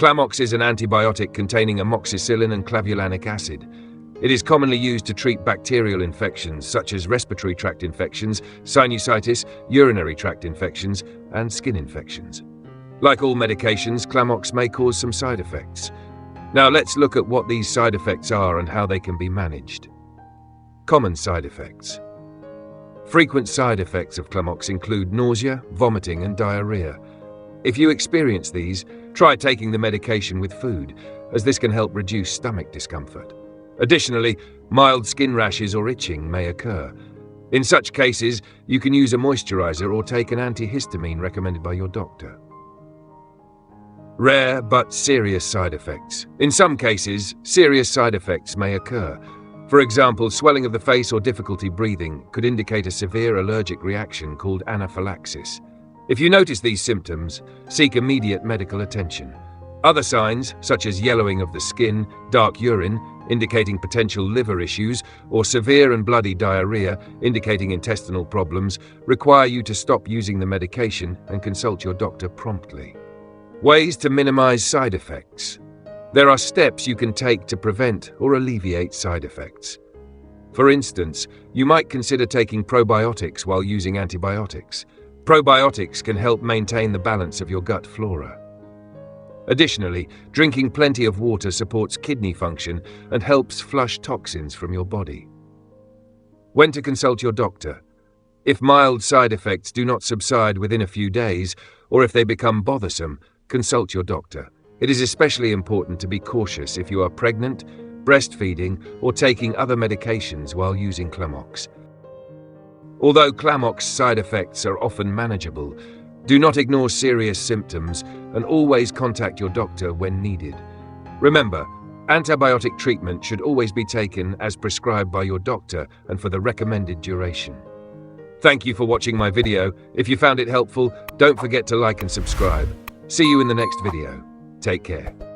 Klamoks is an antibiotic containing amoxicillin and clavulanic acid. It is commonly used to treat bacterial infections such as respiratory tract infections, sinusitis, urinary tract infections, and skin infections. Like all medications, Klamoks may cause some side effects. Now let's look at what these side effects are and how they can be managed. Common side effects. Frequent side effects of Klamoks include nausea, vomiting, and diarrhea. If you experience these, try taking the medication with food, as this can help reduce stomach discomfort. Additionally, mild skin rashes or itching may occur. In such cases, you can use a moisturizer or take an antihistamine recommended by your doctor. Rare but serious side effects. In some cases, serious side effects may occur. For example, swelling of the face or difficulty breathing could indicate a severe allergic reaction called anaphylaxis. If you notice these symptoms, seek immediate medical attention. Other signs, such as yellowing of the skin, dark urine, indicating potential liver issues, or severe and bloody diarrhea, indicating intestinal problems, require you to stop using the medication and consult your doctor promptly. Ways to minimize side effects. There are steps you can take to prevent or alleviate side effects. For instance, you might consider taking probiotics while using antibiotics. Probiotics can help maintain the balance of your gut flora. Additionally, drinking plenty of water supports kidney function and helps flush toxins from your body. When to consult your doctor. If mild side effects do not subside within a few days, or if they become bothersome, consult your doctor. It is especially important to be cautious if you are pregnant, breastfeeding, or taking other medications while using Klamoks. Although Klamoks side effects are often manageable, do not ignore serious symptoms and always contact your doctor when needed. Remember, antibiotic treatment should always be taken as prescribed by your doctor and for the recommended duration. Thank you for watching my video. If you found it helpful, don't forget to like and subscribe. See you in the next video. Take care.